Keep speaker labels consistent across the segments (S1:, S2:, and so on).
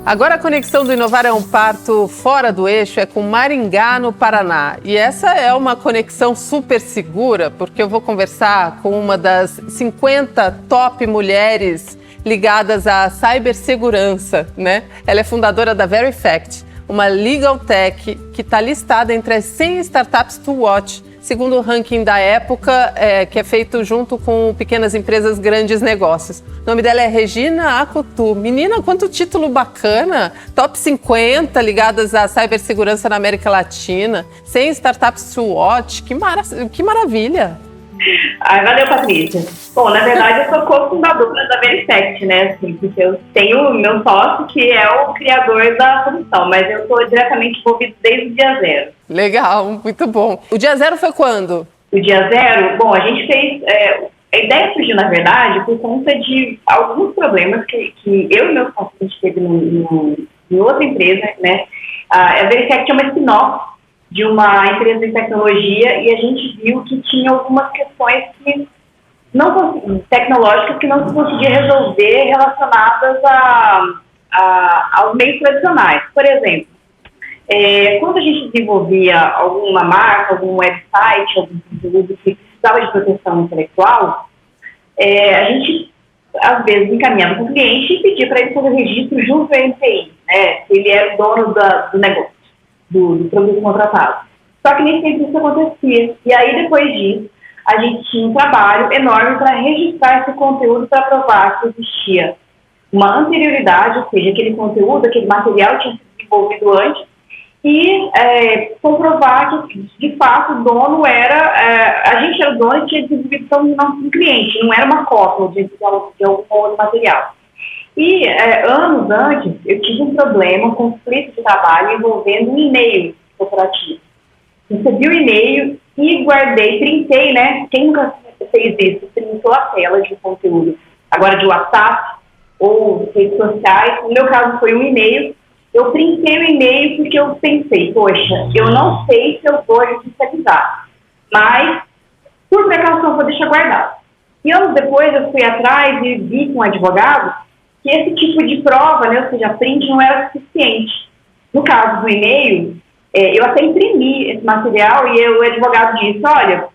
S1: Agora a conexão do Inovar é um parto fora do eixo, é com Maringá, no Paraná. E essa é uma conexão super segura, porque eu vou conversar com uma das 50 top mulheres ligadas à cibersegurança, né? Ela é fundadora da Verifact, uma legal tech que está listada entre as 100 startups to watch, segundo o ranking da época, que é feito junto com pequenas empresas, grandes negócios. O nome dela é Regina Akutu. Menina, quanto título bacana! Top 50 ligadas à cibersegurança na América Latina, 100 startups to watch, que maravilha!
S2: Ai, valeu, Patrícia. Bom, na verdade, eu sou cofundadora da Verifact, né? Assim, porque eu tenho o meu sócio, que é o criador da solução, mas eu estou diretamente envolvido desde o dia zero.
S1: Legal, muito bom. O dia zero foi quando?
S2: O dia zero, bom, a gente fez... a ideia surgiu, na verdade, por conta de alguns problemas que eu e meu sócio a gente teve em outra empresa, né? A Verifact é uma spin-off de uma empresa de tecnologia e a gente viu que tinha algumas questões tecnológicas que não se conseguia resolver relacionadas aos meios tradicionais. Por exemplo, quando a gente desenvolvia alguma marca, algum website, algum conteúdo que precisava de proteção intelectual, a gente, às vezes, encaminhava para o cliente e pedia para ele fazer registro junto ao NPI, né, se ele era o dono do negócio, do produto contratado. Só que nem sempre isso acontecia. E aí, depois disso, a gente tinha um trabalho enorme para registrar esse conteúdo para provar que existia uma anterioridade, ou seja, aquele conteúdo, aquele material tinha sido desenvolvido antes, e comprovar que, de fato, o dono era... a gente era o dono e tinha desenvolvido no cliente, não era uma cópia de algum outro material. E, anos antes, eu tive um problema, um conflito de trabalho envolvendo um e-mail corporativo. Recebi o e-mail e guardei, printei, né? Quem nunca fez isso? Printou a tela de conteúdo. Agora de WhatsApp ou redes sociais. No meu caso foi um e-mail. Eu printei o e-mail porque eu pensei, poxa, eu não sei se eu vou judicializar, mas por precaução vou deixar guardado. E anos depois eu fui atrás e vi com um advogado que esse tipo de prova, né, ou seja, print não era suficiente. No caso do e-mail, eu até imprimi esse material e o advogado disse, olha,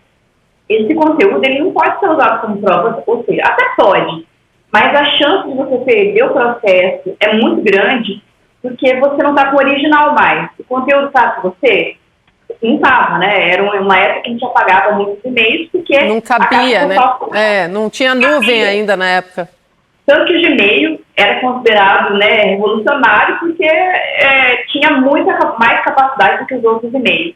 S2: esse conteúdo ele não pode ser usado como prova, ou seja, até pode, mas a chance de você perder o processo é muito grande porque você não está com o original mais. O conteúdo está com você? Não estava, né? Era uma época que a gente apagava muitos e-mails porque...
S1: Não cabia, né? Não tinha nuvem ainda na época.
S2: Tanto que o Gmail era considerado, né, revolucionário porque tinha mais capacidade do que os outros e-mails.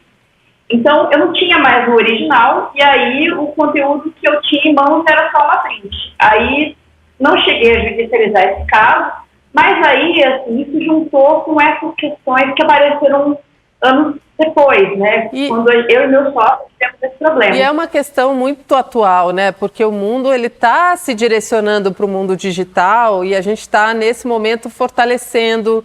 S2: Então, eu não tinha mais o original e aí o conteúdo que eu tinha em mãos era só uma print. Aí, não cheguei a judicializar esse caso, mas aí, assim, isso juntou com essas questões que apareceram anos depois, né? Quando eu e meu sócio tivemos esse problema.
S1: E é uma questão muito atual, né? Porque o mundo ele está se direcionando para o mundo digital e a gente está nesse momento fortalecendo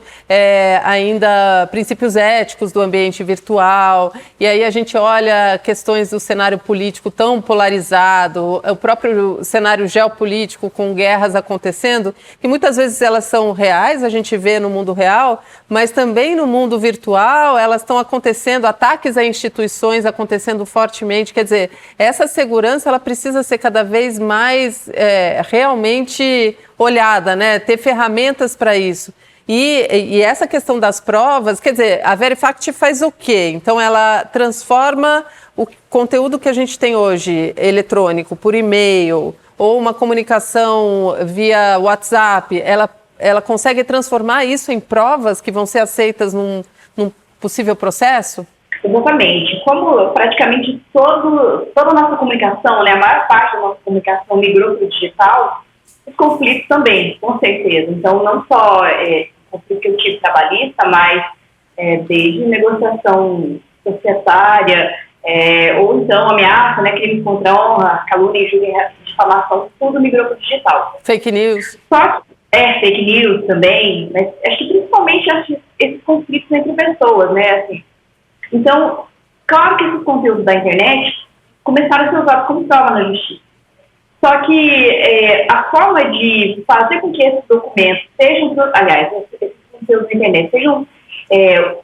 S1: ainda princípios éticos do ambiente virtual. E aí a gente olha questões do cenário político tão polarizado, o próprio cenário geopolítico com guerras acontecendo, que muitas vezes elas são reais, a gente vê no mundo real, mas também no mundo virtual elas estão acontecendo, ataques a instituições acontecendo fortemente. Quer dizer, essa segurança ela precisa ser cada vez mais realmente olhada, né? Ter ferramentas para isso. E essa questão das provas, quer dizer, a Verifact faz o quê? Então, ela transforma o conteúdo que a gente tem hoje, eletrônico, por e-mail, ou uma comunicação via WhatsApp, ela consegue transformar isso em provas que vão ser aceitas num possível processo?
S2: Exatamente. Como praticamente toda a nossa comunicação, né, a maior parte da nossa comunicação migrou para o digital, os conflitos também, com certeza. Então, não só conflito que eu tive trabalhista, mas desde negociação societária, ou então ameaça, né, crime contra a honra, calúnia, injúria, difamação, tudo migrou para o digital.
S1: Fake news.
S2: Só fake news também, mas acho que principalmente esses conflitos entre pessoas, né, assim. Então, claro que esses conteúdos da internet começaram a ser usados como prova na justiça. Só que a forma de fazer com que esses documentos sejam, aliás, esses conteúdos na internet sejam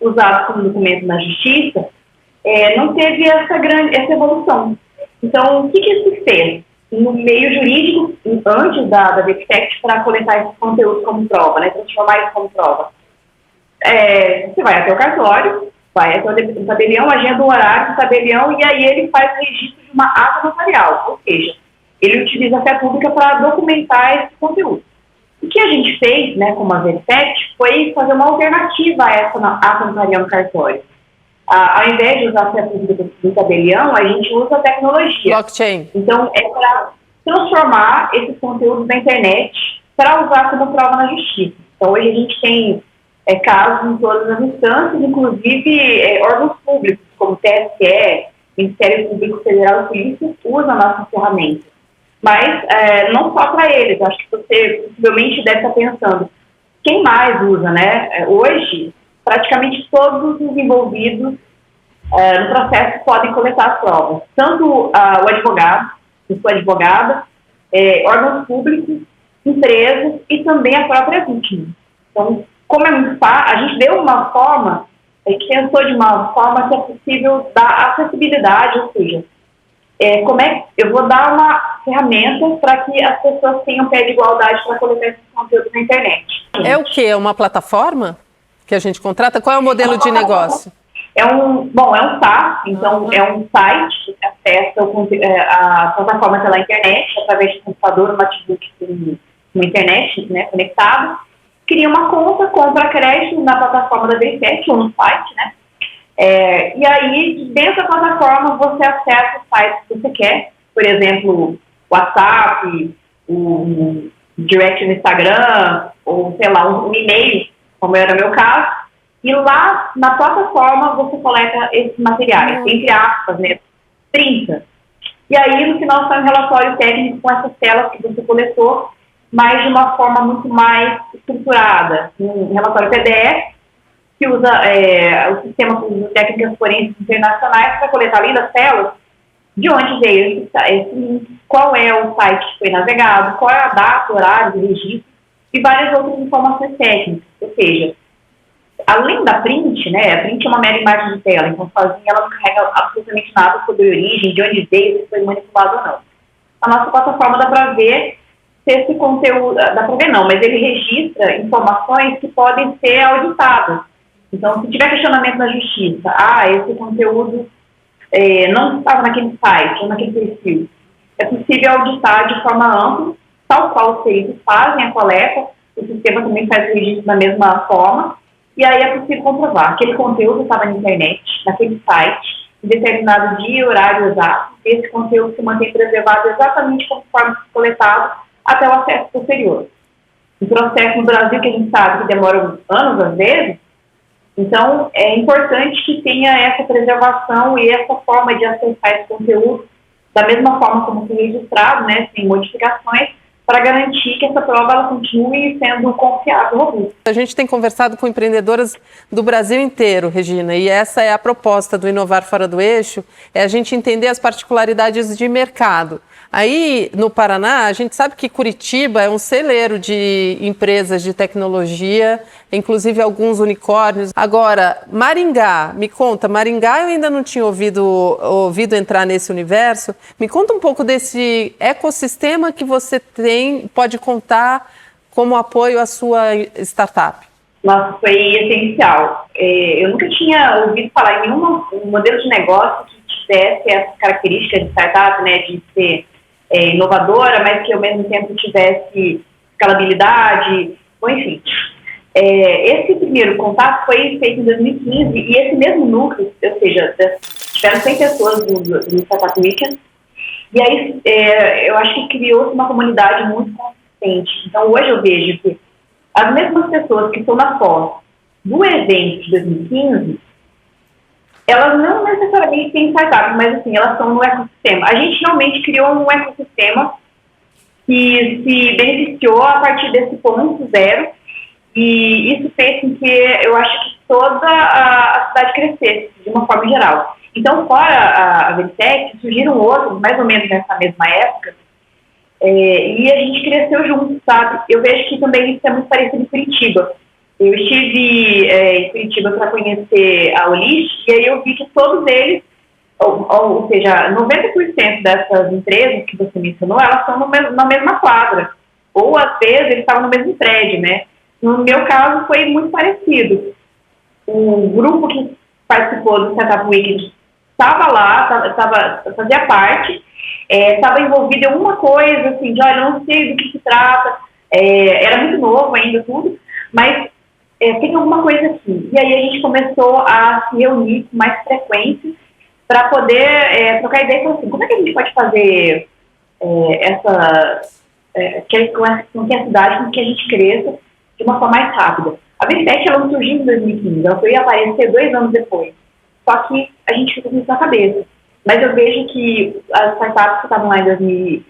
S2: usados como documento na justiça, não teve essa evolução. Então, o que isso fez? No meio jurídico, antes da DPTEC, para coletar esses conteúdos como prova, né, transformar isso como prova. Você vai até o cartório, vai até o tabelião, agenda um horário do tabelião e aí ele faz o registro de uma ata notarial, ou seja, ele utiliza a fé pública para documentar esse conteúdo. O que a gente fez, né, como a VTEC, foi fazer uma alternativa a essa ata notarial no cartório. Ao invés de usar a fé pública do tabelião, a gente usa a tecnologia.
S1: Blockchain.
S2: Então, é para transformar esses conteúdos da internet para usar como prova na justiça. Então, hoje a gente tem casos em todas as instâncias, inclusive órgãos públicos, como TSE, Ministério Público Federal e Polícia, usam a nossa ferramenta. Mas não só para eles, acho que você possivelmente deve estar pensando, quem mais usa, né? Hoje, praticamente todos os envolvidos no processo podem coletar as provas. Tanto o advogado, a sua advogada, órgãos públicos, empresas e também a própria vítima. Então, como é muito fácil, a gente deu uma forma, a gente pensou de uma forma que é possível dar acessibilidade, ou seja, eu vou dar uma ferramenta para que as pessoas tenham pé de igualdade para coletar esses conteúdos na internet.
S1: É o quê? É uma plataforma que a gente contrata? Qual é o modelo de negócio?
S2: É um SaaS, então é um site que você acessa a plataforma pela internet, através de computador, um notebook com uma internet, né, conectado. Cria uma conta, compra crédito na plataforma da VTEC ou no site, né? E aí, dentro da plataforma, você acessa o site que você quer, por exemplo, WhatsApp, o direct no Instagram, ou sei lá, um e-mail, como era o meu caso, e lá na plataforma você coleta esses materiais, entre aspas, né, 30. E aí, no final, sai um relatório técnico com essas telas que você coletou, mas de uma forma muito mais estruturada. Um relatório PDF, que usa o sistema de técnicas forenses internacionais para coletar, além das telas, de onde veio esse link, qual é o site que foi navegado, qual é a data, horário de registro e várias outras informações técnicas. Ou seja, além da print, né, a print é uma mera imagem de tela, então sozinha ela não carrega absolutamente nada sobre a origem, de onde veio, se foi manipulado ou não. A nossa plataforma dá para ver se esse conteúdo, dá para ver não, mas ele registra informações que podem ser auditadas. Então, se tiver questionamento na justiça, esse conteúdo não estava naquele site ou naquele perfil, é possível auditar de forma ampla, tal qual os peritos fazem a coleta, o sistema também faz o registro da mesma forma, e aí é possível comprovar que aquele conteúdo estava na internet, naquele site, em determinado dia e horário exato, e esse conteúdo se mantém preservado exatamente conforme coletado até o acesso posterior. O processo no Brasil, que a gente sabe que demora anos às vezes, então é importante que tenha essa preservação e essa forma de acessar esse conteúdo da mesma forma como foi registrado, né, sem modificações, para garantir que essa prova ela continue sendo confiável e robusta.
S1: A gente tem conversado com empreendedoras do Brasil inteiro, Regina, e essa é a proposta do Inovar Fora do Eixo, é a gente entender as particularidades de mercado. Aí, no Paraná, a gente sabe que Curitiba é um celeiro de empresas de tecnologia, inclusive alguns unicórnios. Agora, Maringá, me conta, Maringá eu ainda não tinha ouvido entrar nesse universo. Me conta um pouco desse ecossistema que você pode contar como apoio à sua startup.
S2: Nossa, foi essencial. Eu nunca tinha ouvido falar em nenhum modelo de negócio que tivesse essas características de startup, né, de ser inovadora, mas que ao mesmo tempo tivesse escalabilidade, bom, enfim. Esse primeiro contato foi feito em 2015 e esse mesmo núcleo, ou seja, tiveram 100 pessoas do Startup Weekend, e aí eu acho que criou-se uma comunidade muito consistente. Então hoje eu vejo que as mesmas pessoas que estão na pós do evento de 2015, elas não necessariamente têm startup, mas assim, elas estão no ecossistema. A gente realmente criou um ecossistema que se beneficiou a partir desse ponto zero, e isso fez com que eu acho que toda a cidade crescesse, de uma forma geral. Então, fora a VTEC, surgiram outros, mais ou menos nessa mesma época, e a gente cresceu junto, sabe? Eu vejo que também isso é muito parecido em Curitiba. Eu estive em Curitiba para conhecer a Olist, e aí eu vi que todos eles, ou seja, 90% dessas empresas que você mencionou, elas estão na mesma quadra. Ou, às vezes, eles estavam no mesmo prédio, né? No meu caso, foi muito parecido. O grupo que participou do Startup Weekend estava lá, fazia parte, estava envolvido em alguma coisa, assim, de, olha, não sei do que se trata, era muito novo ainda tudo, mas tem alguma coisa aqui. E aí a gente começou a se reunir com mais frequência para poder trocar ideia e falar assim, como é que a gente pode fazer com que a cidade, com que a gente cresça de uma forma mais rápida. A Veritech, ela não surgiu em 2015, ela foi aparecer 2 anos depois. Só que a gente fica com isso na cabeça. Mas eu vejo que as startups que estavam lá em 2000,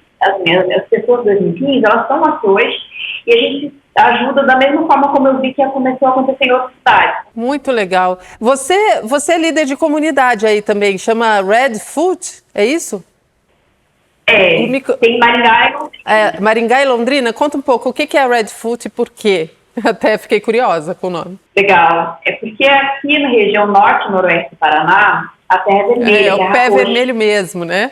S2: as pessoas de 2015, elas estão lá hoje, e a gente ajuda da mesma forma como eu vi que começou a acontecer em outras cidades.
S1: Muito legal. Você é líder de comunidade aí também, chama Red Foot, é isso?
S2: Tem Maringá e Londrina.
S1: Maringá e Londrina? Conta um pouco, o que é a Red Foot e por quê? Até fiquei curiosa com o nome.
S2: Legal. É porque aqui na região norte e noroeste do Paraná, a terra é vermelha.
S1: É o pé vermelho mesmo, né?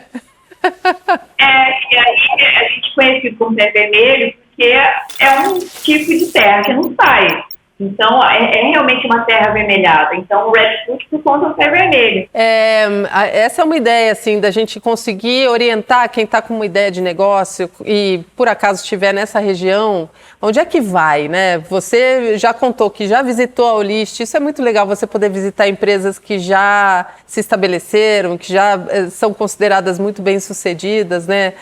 S2: E aí a gente conhece como pé vermelho porque é um tipo de terra que não sai. Então, é realmente uma terra avermelhada. Então, o Red Foot por conta do pé vermelho.
S1: Essa é uma ideia, assim, da gente conseguir orientar quem está com uma ideia de negócio e, por acaso, estiver nessa região, onde é que vai, né? Você já contou que já visitou a Olist, isso é muito legal, você poder visitar empresas que já se estabeleceram, que já são consideradas muito bem-sucedidas, né?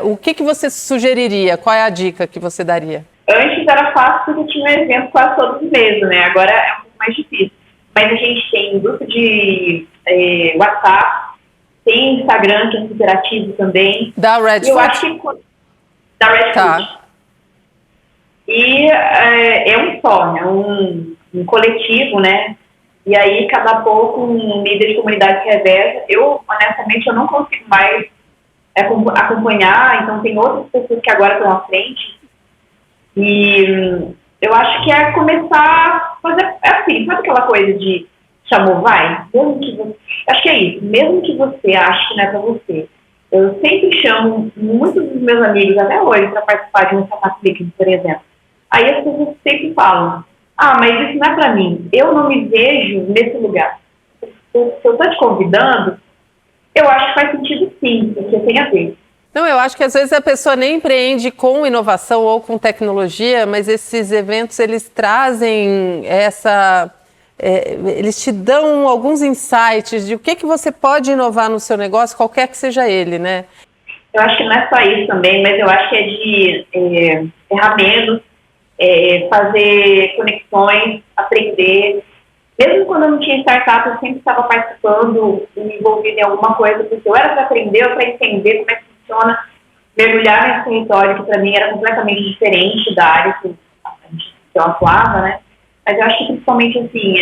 S1: O que você sugeriria? Qual é a dica que você daria?
S2: Antes era fácil porque tinha um evento quase todos os meses, né? Agora é um pouco mais difícil. Mas a gente tem grupo de WhatsApp, tem Instagram, que é super ativo também.
S1: Da Red Foot?
S2: Eu acho que da Red Foot. E é um só, né? Um coletivo, né? E aí, cada pouco, um líder de comunidade se reveza. Eu, honestamente, eu não consigo mais acompanhar, então tem outras pessoas que agora estão à frente. E eu acho que é começar a fazer, assim, sabe aquela coisa de chamou, vai? Mesmo que você, acho que é isso, mesmo que você ache que não é pra você. Eu sempre chamo muitos dos meus amigos, até hoje, para participar de um Startup Weekend, por exemplo. Aí as pessoas sempre falam, mas isso não é pra mim, eu não me vejo nesse lugar. Se eu tô te convidando, eu acho que faz sentido sim, porque tem a ver.
S1: Não, eu acho que às vezes a pessoa nem empreende com inovação ou com tecnologia, mas esses eventos, eles trazem eles te dão alguns insights de o que você pode inovar no seu negócio, qualquer que seja ele, né?
S2: Eu acho que não é só isso também, mas eu acho que é de ferramentas, fazer conexões, aprender. Mesmo quando eu não tinha startup, eu sempre estava participando e me envolvendo em alguma coisa, porque eu era para aprender ou para entender como é que funciona, mergulhar nesse território que para mim era completamente diferente da área que eu atuava, né? Mas eu acho que principalmente assim,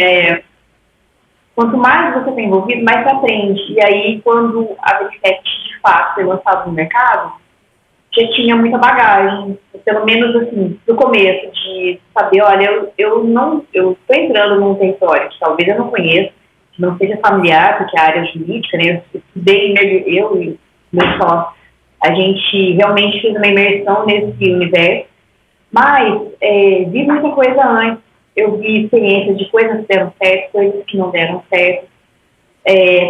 S2: quanto mais você está envolvido, mais você aprende. E aí, quando a Veritech de fato foi lançada no mercado, já tinha muita bagagem, pelo menos assim, do começo, de saber, olha, eu estou entrando num território que talvez eu não conheça, que não seja familiar, porque a área jurídica, né, eu estudei, eu e meu sócio, a gente realmente fez uma imersão nesse universo, mas vi muita coisa antes, eu vi experiências de coisas que deram certo, coisas que não deram certo,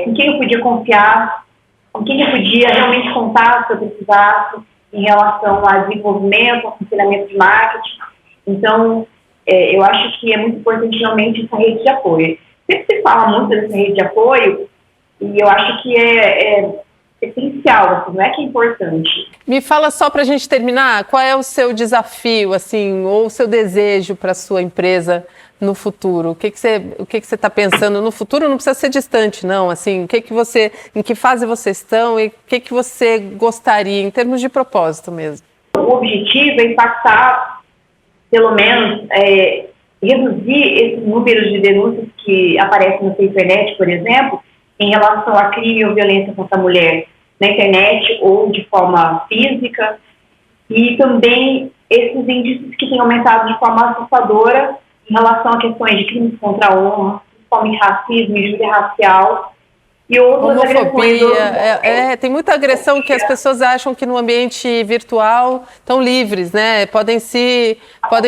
S2: com quem eu podia confiar, com quem eu podia realmente contar se eu precisasse, em relação a desenvolvimento, aconselhamento de marketing. Então, eu acho que é muito importante realmente essa rede de apoio. Sempre se fala muito dessa rede de apoio, e eu acho que é essencial, assim, não é que é importante.
S1: Me fala só para a gente terminar, qual é o seu desafio, assim, ou o seu desejo para a sua empresa no futuro? O que você está pensando no futuro? Não precisa ser distante, não. Assim, em que fase vocês estão e o que você gostaria, em termos de propósito mesmo?
S2: O objetivo é impactar, pelo menos, reduzir esses números de denúncias que aparecem na internet, por exemplo, em relação a crime ou violência contra a mulher na internet ou de forma física, e também esses índices que têm aumentado de forma assustadora em relação a questões de crimes contra a honra, principalmente racismo, injúria racial e outras agressões.
S1: Homofobia, tem muita agressão que as pessoas acham que no ambiente virtual estão livres, né? Podem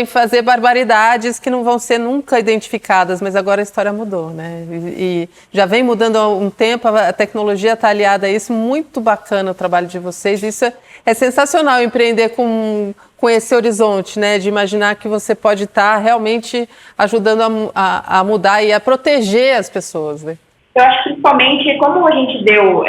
S1: fazer barbaridades que não vão ser nunca identificadas, mas agora a história mudou, né? E já vem mudando há um tempo, a tecnologia está aliada a isso, muito bacana o trabalho de vocês, isso é sensacional, empreender com esse horizonte, né? De imaginar que você pode estar realmente ajudando a mudar e a proteger as pessoas, né?
S2: Eu acho que, principalmente, como a gente deu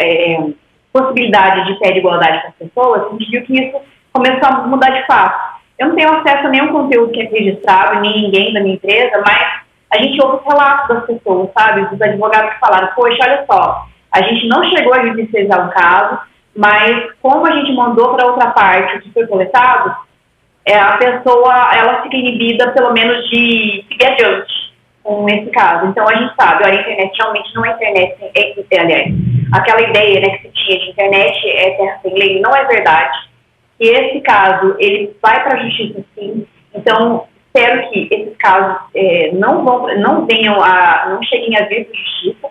S2: possibilidade de ter igualdade com as pessoas, a gente viu que isso começou a mudar de fato. Eu não tenho acesso a nenhum conteúdo que é registrado, nem ninguém da minha empresa, mas a gente ouve os relatos das pessoas, sabe? Dos advogados que falaram, poxa, olha só, a gente não chegou a judicializar o caso, mas como a gente mandou para outra parte o que foi coletado, a pessoa, ela fica inibida, pelo menos, de seguir adiante com esse caso. Então, a gente sabe, olha, a internet realmente não é internet, aliás, aquela ideia, né, que se tinha de internet é terra sem lei, não é verdade. E esse caso, ele vai para a justiça, sim. Então, espero que esses casos não cheguem a vir para a justiça,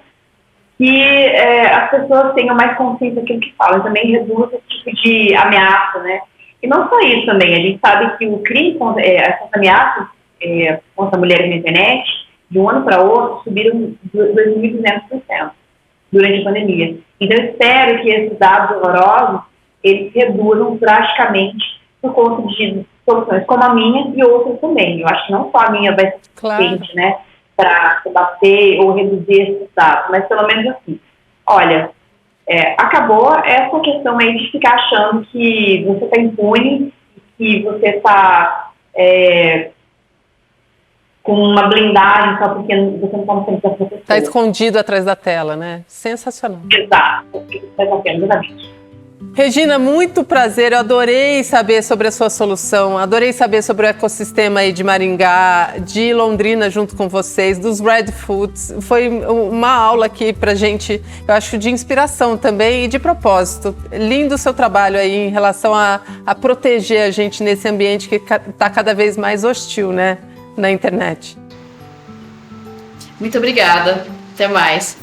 S2: que as pessoas tenham mais consciência daquilo que falam, também reduz esse tipo de ameaça, né? E não só isso também, a gente sabe que o crime, essas ameaças contra mulheres na internet, de um ano para outro, subiram 2.200% durante a pandemia. Então, eu espero que esses dados horrorosos, eles reduzam drasticamente por conta de soluções como a minha e outras também. Eu acho que não só a minha vai ser suficiente, né, para combater ou reduzir esses dados, mas pelo menos assim, olha, acabou essa questão aí de ficar achando que você está impune, que você está com uma blindagem só porque você não está no centro da professora.
S1: Está escondido atrás da tela, né? Sensacional.
S2: Exato, atrás da tela, exatamente.
S1: Regina, muito prazer, eu adorei saber sobre a sua solução, adorei saber sobre o ecossistema aí de Maringá, de Londrina junto com vocês, dos Red Foods. Foi uma aula aqui pra gente, eu acho, de inspiração também e de propósito. Lindo o seu trabalho aí em relação a proteger a gente nesse ambiente que está cada vez mais hostil, né, na internet.
S3: Muito obrigada, até mais.